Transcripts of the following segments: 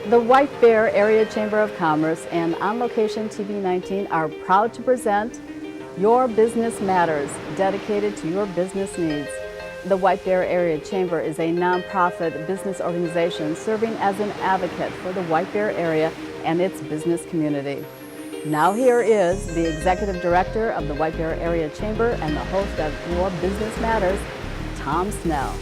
The White Bear Area Chamber of Commerce and On Location TV 19 are proud to present Your Business Matters, dedicated to your business needs. The White Bear Area Chamber is a nonprofit business organization serving as an advocate for the White Bear area and its business community. Now here is the Executive Director of the White Bear Area Chamber and the host of Your Business Matters, Tom Snell.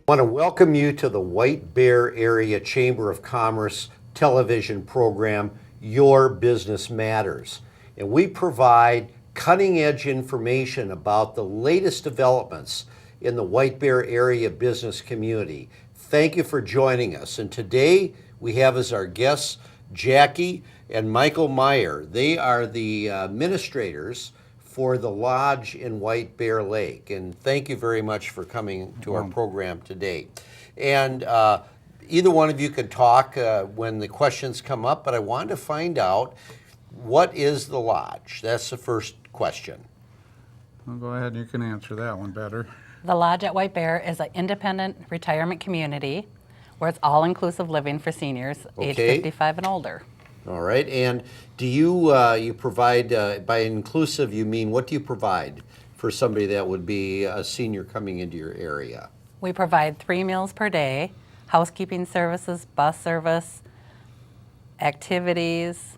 I want to welcome you to the White Bear Area Chamber of Commerce television program, Your Business Matters. And we provide cutting-edge information about the latest developments in the White Bear Area business community. Thank you for joining us. And today we have as our guests Jackie and Michael Meyer. They are the administrators for the lodge in White Bear Lake. And thank you very much for coming to our program today. And either one of you can talk when the questions come up, but I wanted to find out, what is the lodge? That's the first question. Well, go ahead, you can answer that one better. The Lodge at White Bear is an independent retirement community where it's all-inclusive living for seniors age 55 and older. All right, and do you provide, by inclusive you mean, what do you provide for somebody that would be a senior coming into your area? We provide 3 meals per day, housekeeping services, bus service, activities,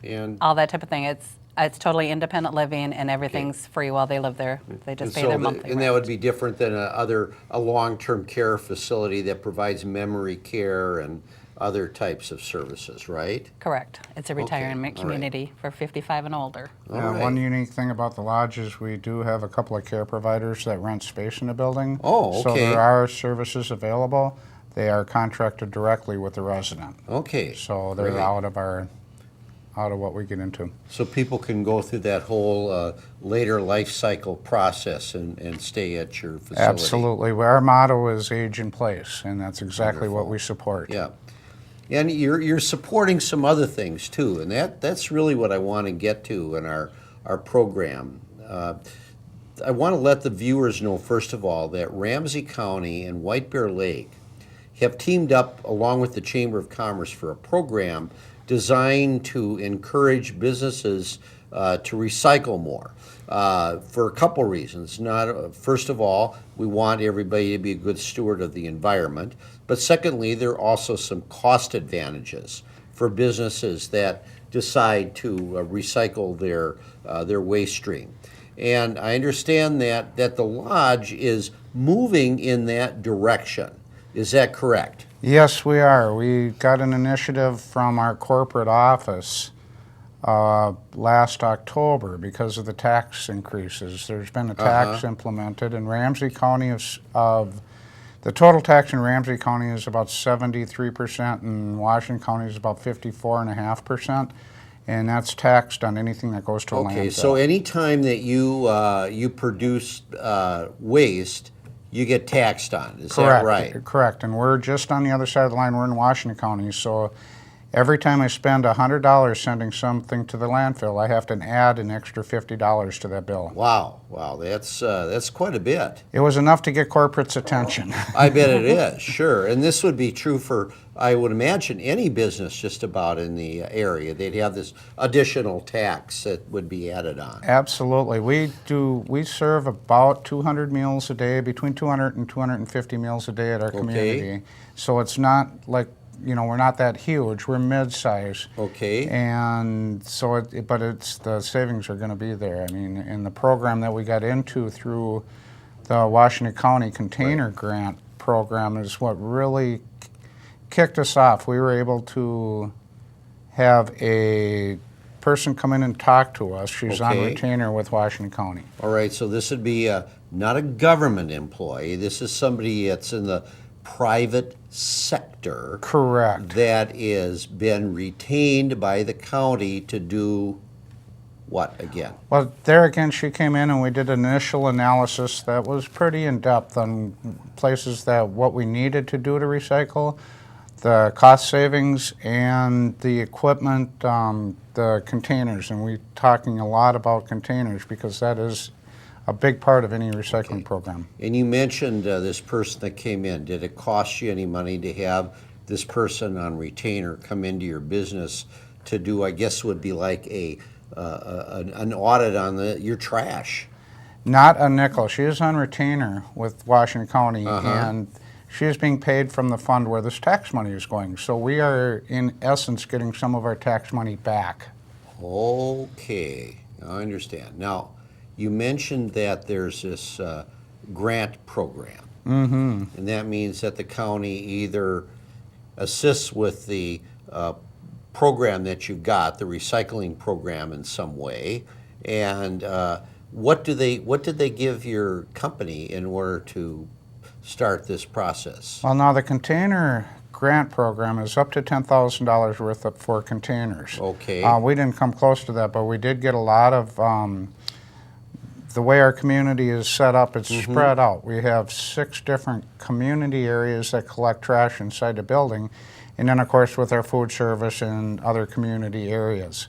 and all that type of thing. It's totally independent living, and everything's free while they live there. They just pay their monthly And rent. that would be different than a long-term care facility that provides memory care and other types of services, right? Correct. It's a retirement community for 55 and older. One unique thing about the lodge is we do have a couple of care providers that rent space in the building. Oh, So okay. there are services available. They are contracted directly with the resident. Okay. So they're Great. out of what we get into. So people can go through that whole later life cycle process and stay at your facility. Absolutely. Our motto is age in place, and that's exactly what we support. Yeah. And you're supporting some other things too, and that's really what I want to get to in our program. I want to let the viewers know, first of all, that Ramsey County and White Bear Lake have teamed up along with the Chamber of Commerce for a program designed to encourage businesses to recycle more for a couple reasons. First of all, we want everybody to be a good steward of the environment, but secondly, there are also some cost advantages for businesses that decide to recycle their waste stream. And I understand that the lodge is moving in that direction. Is that correct? Yes, we are. We got an initiative from our corporate office last October because of the tax increases. There's been a tax implemented in Ramsey County the total tax in Ramsey County is about 73%, and Washington County is about 54.5%, and that's taxed on anything that goes to a landfill. Okay, so anytime that you produce waste, you get taxed on. Is that right? Correct, and we're just on the other side of the line. We're in Washington County, so every time I spend $100 sending something to the landfill, I have to add an extra $50 to that bill. Wow, that's quite a bit. It was enough to get corporate's attention. I bet it is, sure. And this would be true for, I would imagine, any business just about in the area. They'd have this additional tax that would be added on. Absolutely. We serve about 200 meals a day, between 200 and 250 meals a day at our community. So it's not like, we're not that huge. We're mid-size. Okay. And so, but the savings are going to be there. I mean, in the program that we got into through the Washington County Container Grant program is what really kicked us off. We were able to have a person come in and talk to us. She's on retainer with Washington County. All right, so this would be not a government employee. This is somebody that's in the private sector. Correct. That is been retained by the county to do what again? Well, there again, she came in and we did an initial analysis that was pretty in-depth on places that what we needed to do to recycle, the cost savings, and the equipment, the containers. And we're talking a lot about containers because that is a big part of any recycling program. And you mentioned this person that came in. Did it cost you any money to have this person on retainer come into your business to do, I guess would be like an audit on your trash? Not a nickel. She is on retainer with Washington County, and she is being paid from the fund where this tax money is going. So we are, in essence, getting some of our tax money back. Okay, I understand. Now, you mentioned that there's this grant program, and that means that the county either assists with the program that you got, the recycling program, in some way, and what did they give your company in order to start this process? Well, now the container grant program is up to $10,000 worth for containers. Okay. We didn't come close to that, but we did get a lot of, the way our community is set up, it's spread out. We have 6 different community areas that collect trash inside the building, and then of course with our food service and other community areas.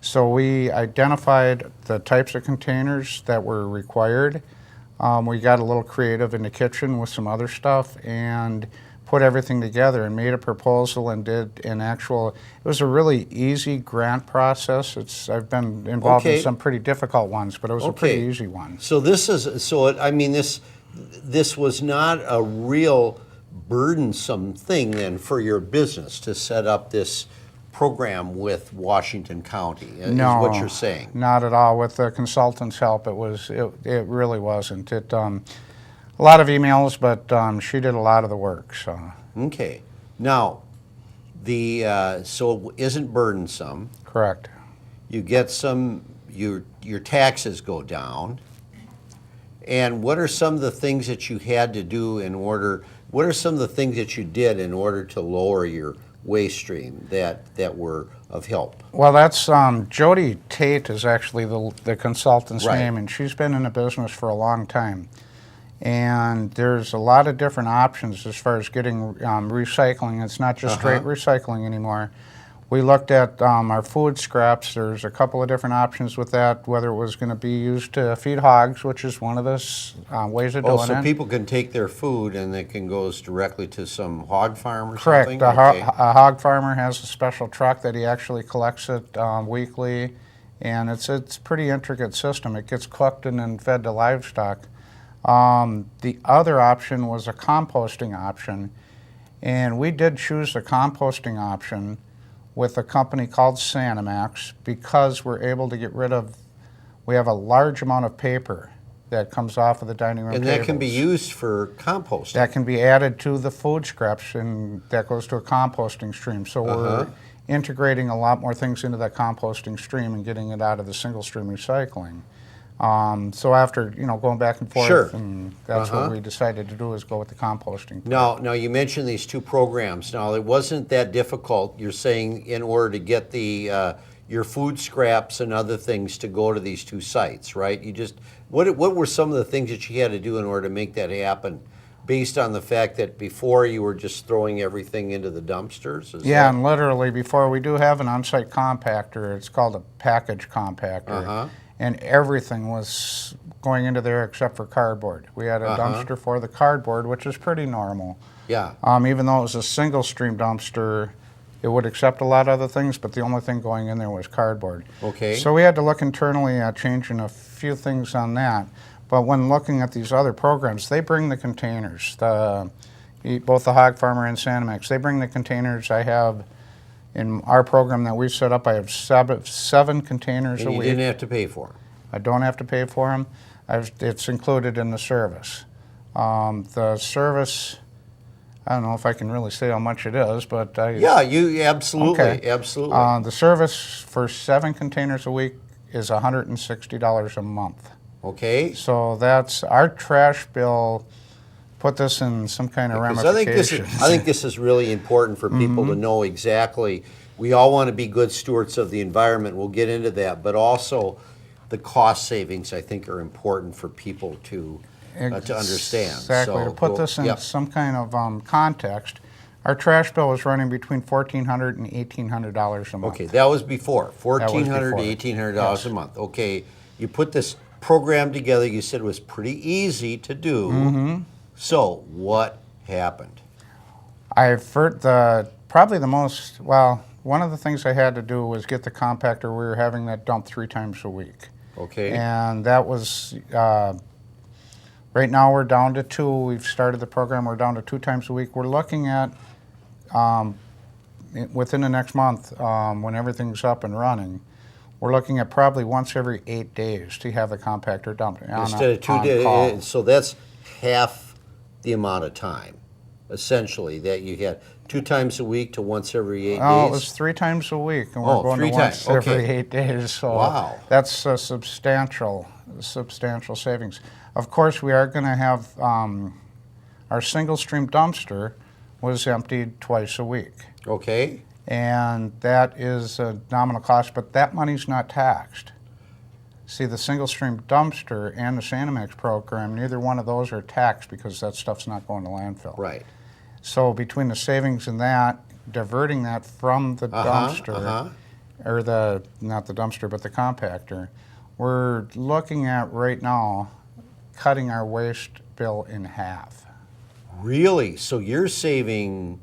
So we identified the types of containers that were required. We got a little creative in the kitchen with some other stuff and put everything together and made a proposal and did an actual, it was a really easy grant process. I've been involved in some pretty difficult ones, but it was a pretty easy one. So this was not a real burdensome thing then for your business to set up this program with Washington County, is what you're saying? Not at all. With the consultant's help, it really wasn't. A lot of emails, but she did a lot of the work. So. Okay. Now, so it isn't burdensome. Correct. You get your taxes go down. And what are some of the things that you had to do what are some of the things that you did in order to lower your waste stream that were of help? Well, that's Jody Tate is actually the consultant's name, and she's been in the business for a long time. And there's a lot of different options as far as getting recycling. It's not just straight recycling anymore. We looked at our food scraps. There's a couple of different options with that, whether it was going to be used to feed hogs, which is one of the ways of doing it. So people can take their food and it goes directly to some hog farm or something? Correct. A hog farmer has a special truck that he actually collects it weekly, and it's a pretty intricate system. It gets cooked and then fed to livestock. The other option was a composting option, and we did choose the composting option with a company called Sanimax because we're able to get rid of, we have a large amount of paper that comes off of the dining room tables. And that can be used for composting. That can be added to the food scraps, and that goes to a composting stream. So we're integrating a lot more things into that composting stream and getting it out of the single stream recycling. So after going back and forth, and that's what we decided to do, is go with the composting. Now you mentioned these 2 programs. Now it wasn't that difficult. You're saying in order to get your food scraps and other things to go to these 2 sites, right? What were some of the things that you had to do in order to make that happen, based on the fact that before you were just throwing everything into the dumpsters? And literally before, we do have an on-site compactor. It's called a package compactor. And everything was going into there except for cardboard. We had a dumpster for the cardboard, which is pretty normal. Yeah. Even though it was a single stream dumpster, it would accept a lot of other things, but the only thing going in there was cardboard. Okay. So we had to look internally at changing a few things on that. But when looking at these other programs, they bring the containers. Both the Hog Farmer and Sanimax, they bring the containers. I have, in our program that we set up, I have 7 containers a week. And you didn't have to pay for them? I don't have to pay for them. It's included in the service. The service, I don't know if I can really say how much it is, but you absolutely, absolutely. The service for 7 containers a week is $160 a month. Okay. So that's our trash bill. Put this in some kind of ramifications. I think this is really important for people to know exactly. We all want to be good stewards of the environment. We'll get into that, but also the cost savings, I think, are important for people to understand. Exactly. So to put this in some kind of context, our trash bill was running between $1,400 and $1,800 a month. Okay, that was before. $1,400 to $1,800 a month. Okay, you put this program together. You said it was pretty easy to do. So what happened? I've heard probably the most, well, one of the things I had to do was get the compactor. We were having that dumped 3 times a week. Okay. And that was, right now we're down to 2. We've started the program, we're down to 2 times a week. We're looking at, within the next month, when everything's up and running, we're looking at probably once every 8 days to have the compactor dumped. Instead of 2 days, so that's half the amount of time, essentially, that you had 2 times a week to once every 8 days? Oh, it was 3 times a week, and we're going 3 to once times. every Okay. 8 days. So Wow. that's a substantial savings. Of course, we are going to have our single stream dumpster was emptied twice a week. Okay. And that is a nominal cost, but that money's not taxed. See, the single stream dumpster and the Sanimax program, neither one of those are taxed because that stuff's not going to landfill. Right. So between the savings and that, diverting that from the dumpster, or not the dumpster, but the compactor, we're looking at right now cutting our waste bill in half. Really? So you're saving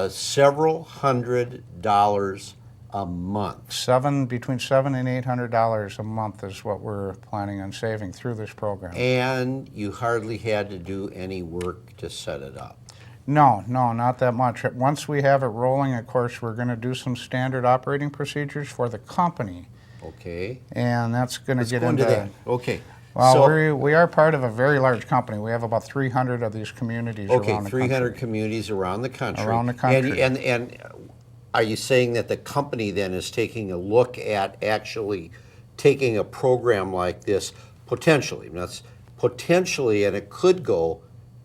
several $100s a month? Between $700 and $800 a month is what we're planning on saving through this program. And you hardly had to do any work to set it up? No, not that much. Once we have it rolling, of course, we're going to do some standard operating procedures for the company. Okay. And that's going to Let's get go into into that. Okay. Well, So- we are part of a very large company. We have about 300 of these communities Okay, around the 300 country. communities around the country. Around the country. And are you saying that the company then is taking a look at actually taking a program like this potentially? That's potentially, and it could go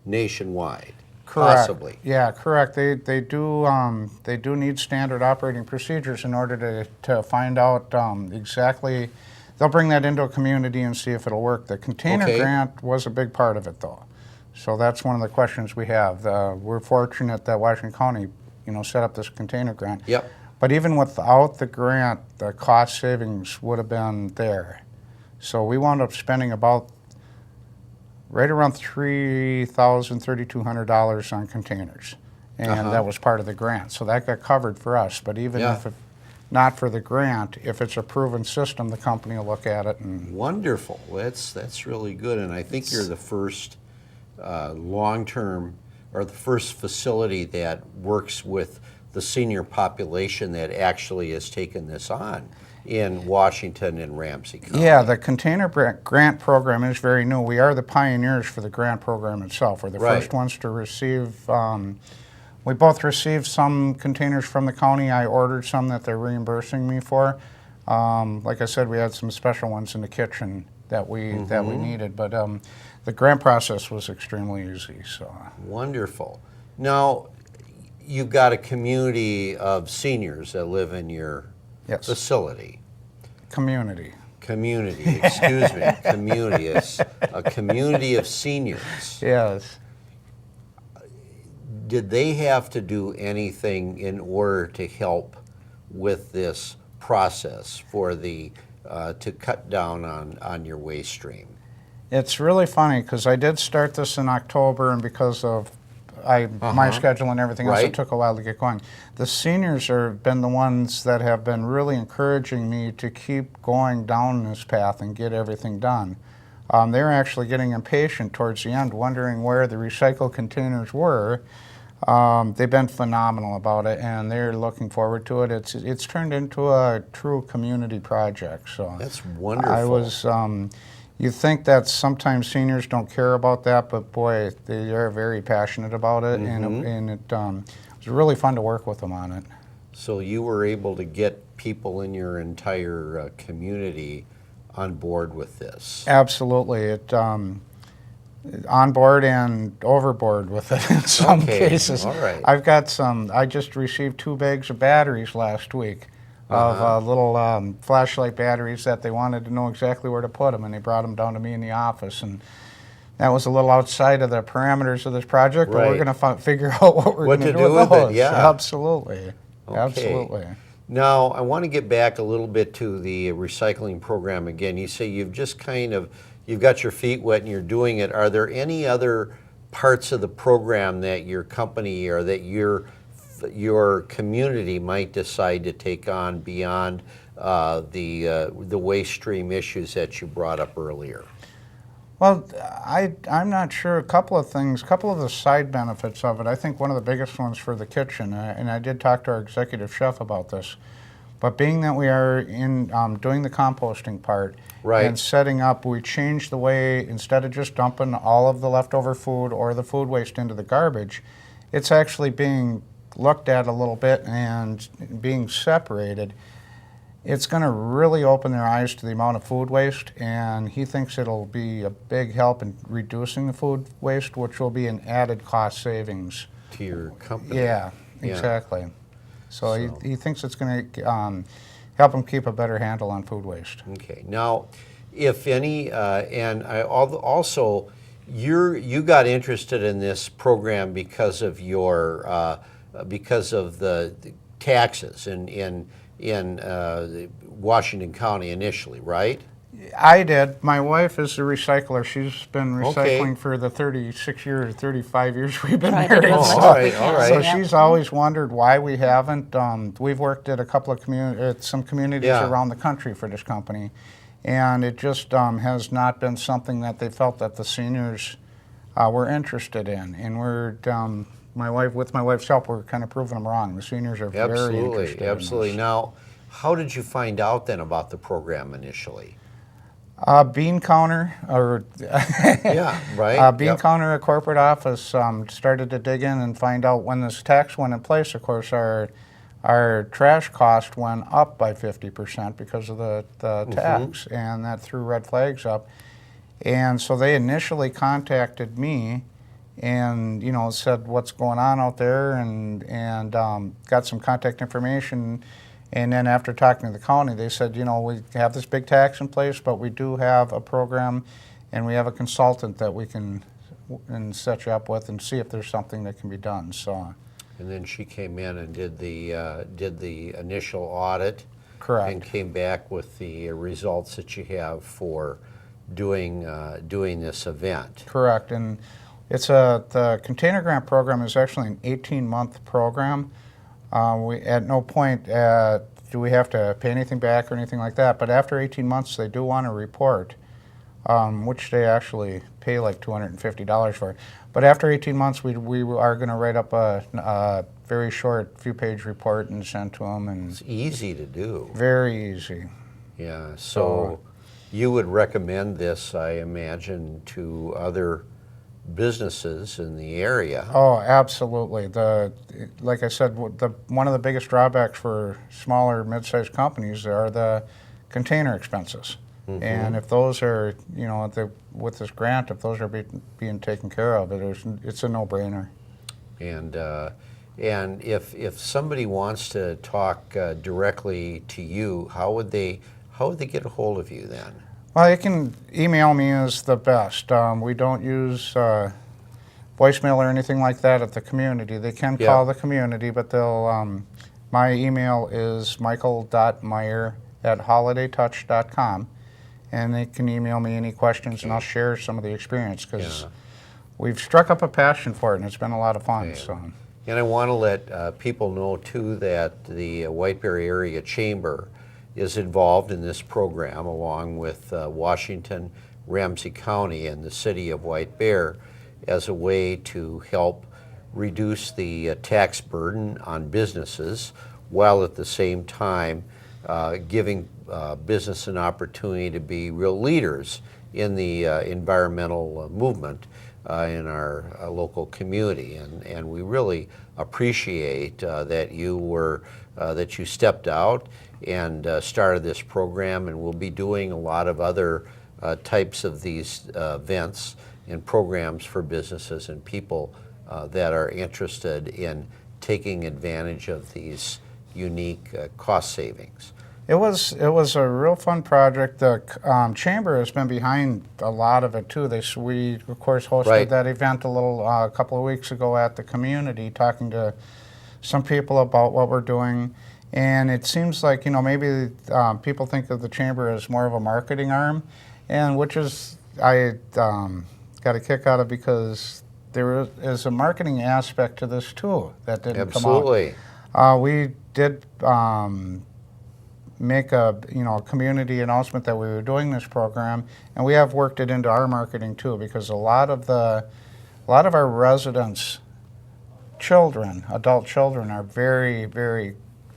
nationwide. Correct. Possibly. Yeah, correct. They do need standard operating procedures in order to find out exactly. They'll bring that into a community and see if it'll work. The container Okay. grant was a big part of it, though. So that's one of the questions we have. We're fortunate that Washington County, set up this container grant. Yep. But even without the grant, the cost savings would have been there. So we wound up spending about right around $3,000, $3,200 on containers. And that was part of the grant. So that got covered for us. But even Yeah. if not for the grant, if it's a proven system, the company will look at it. And Wonderful. That's really good. And I think you're the first long-term, or the first facility that works with the senior population that actually has taken this on in Washington and Ramsey County. yeah, the container grant program is very new. We are the pioneers for the grant program itself. We're the Right. first ones to receive. We both received some containers from the county. I ordered some that they're reimbursing me for. Like I said, we had some special ones in the kitchen that we needed, but the grant process was extremely easy. So Wonderful. Now, you've got a community of seniors that live in your yes, facility. community. Community, excuse me, community. It's a community of seniors. Yes. Did they have to do anything in order to help with this process for the to cut down on your waste stream? It's really funny because I did start this in October, and because of my schedule and everything else, Right. it took a while to get going. The seniors have been the ones that have been really encouraging me to keep going down this path and get everything done. They were actually getting impatient towards the end, wondering where the recycled containers were. They've been phenomenal about it, and they're looking forward to it. It's turned into a true community project. So That's wonderful. I was. You think that sometimes seniors don't care about that, but boy, they are very passionate about it, and it was really fun to work with them on it. So you were able to get people in your entire community on board with this. Absolutely, it on board and overboard with it in some Okay, cases. all right. I've got some. I just received 2 bags of batteries last week. Of little flashlight batteries that they wanted to know exactly where to put them, and they brought them down to me in the office. And that was a little outside of the parameters of this project, but we're Right. going to figure out what we're What going to to do with with it, those. yeah. Absolutely. Okay. Absolutely. Now, I want to get back a little bit to the recycling program again. You say you've just you've got your feet wet and you're doing it. Are there any other parts of the program that your company or that your community might decide to take on beyond the waste stream issues that you brought up earlier? Well, I'm not sure. A couple of things, a couple of the side benefits of it. I think one of the biggest ones for the kitchen, and I did talk to our executive chef about this, but being that we are in doing the composting part Right. and setting up, we changed the way, instead of just dumping all of the leftover food or the food waste into the garbage, it's actually being looked at a little bit and being separated. It's going to really open their eyes to the amount of food waste, and he thinks it'll be a big help in reducing the food waste, which will be an added cost savings. To your company? Yeah, Yeah. exactly. So he thinks it's going to help him keep a better handle on food waste. Okay. Now, if any, and also, you got interested in this program because of because of the taxes in Washington County initially, right? I did. My wife is a recycler. She's been Okay. recycling for the 36 years, 35 years we've been Try to married. do as Oh, much all as we right, all can. right. So Yep. she's always wondered why we haven't. We've worked at a couple of some communities Yeah. around the country for this company, and it just has not been something that they felt that the seniors were interested in. And we're my wife's help, we're kind of proving them wrong. The seniors are very Absolutely, interested. absolutely. In this. Now, how did you find out then about the program initially? Bean counter, or Yeah, right. bean Yep. counter at corporate office started to dig in and find out when this tax went in place. Of course, our trash cost went up by 50% because of the tax, and that threw red flags up. And so they initially contacted me, and said what's going on out there, and got some contact information. And then after talking to the county, they said, we have this big tax in place, but we do have a program, and we have a consultant that we can set you up with and see if there's something that can be done. So, And then she came in and did the initial audit. correct. And came back with the results that you have for doing this event. Correct, and the container grant program is actually an 18-month program. We at no point do we have to pay anything back or anything like that. But after 18 months, they do want a report, which they actually pay like $250 for. But after 18 months, we are going to write up a very short few-page report and send to them, and It's easy to do. very easy. Yeah. So you would recommend this, I imagine, to other businesses in the area. Oh, absolutely. Like I said, one of the biggest drawbacks for smaller, mid-sized companies are the container expenses. And if those are, with this grant, if those are being taken care of, it's a no-brainer. And if somebody wants to talk directly to you, how would they get a hold of you then? Well, you can email me is the best. We don't use voicemail or anything like that at the community. They can call the community, but my email is michael.meyer@holidaytouch.com, and they can email me any questions, and I'll share some of the experience, because we've struck up a passion for it, and it's been a lot of fun. Okay. So. And I want to let people know, too, that the White Bear Area Chamber is involved in this program, along with Washington, Ramsey County, and the city of White Bear, as a way to help reduce the tax burden on businesses, while at the same time giving business an opportunity to be real leaders in the environmental movement in our local community. And we really appreciate that you stepped out and started this program, and we'll be doing a lot of other types of these events and programs for businesses and people that are interested in taking advantage of these unique cost savings. It was a real fun project. The chamber has been behind a lot of it too. We of course hosted that event a couple of weeks ago at the community, talking to some people about what we're doing, And it seems like, maybe people think of the chamber as more of a marketing arm, and which is, I got a kick out of, because there is a marketing aspect to this too that didn't come out. Absolutely. We did make a community announcement that we were doing this program, and we have worked it into our marketing too, because a lot of our residents' children, adult children, are very, very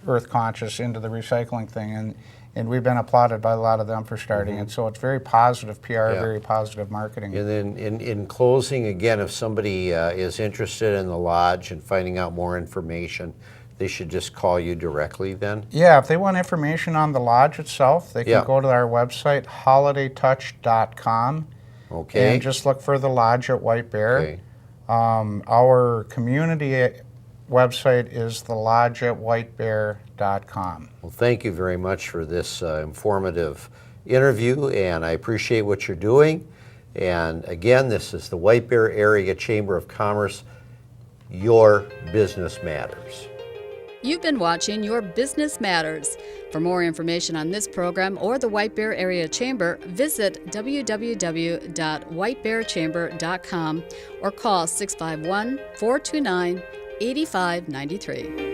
earth conscious, into the recycling thing, and we've been applauded by a lot of them for starting it. So it's very positive PR, very positive marketing. And then in closing, again, if somebody is interested in the lodge and finding out more information, they should just call you directly then? Yeah, if they want information on the lodge itself, they can go to our website, holidaytouch.com, and just look for the lodge at White Bear. Okay. Our community website is thelodgeatwhitebear.com. Well, thank you very much for this informative interview, and I appreciate what you're doing. And again, this is the White Bear Area Chamber of Commerce. Your business matters. You've been watching Your Business Matters. For more information on this program or the White Bear Area Chamber, visit www.whitebearchamber.com or call 651-429-8593.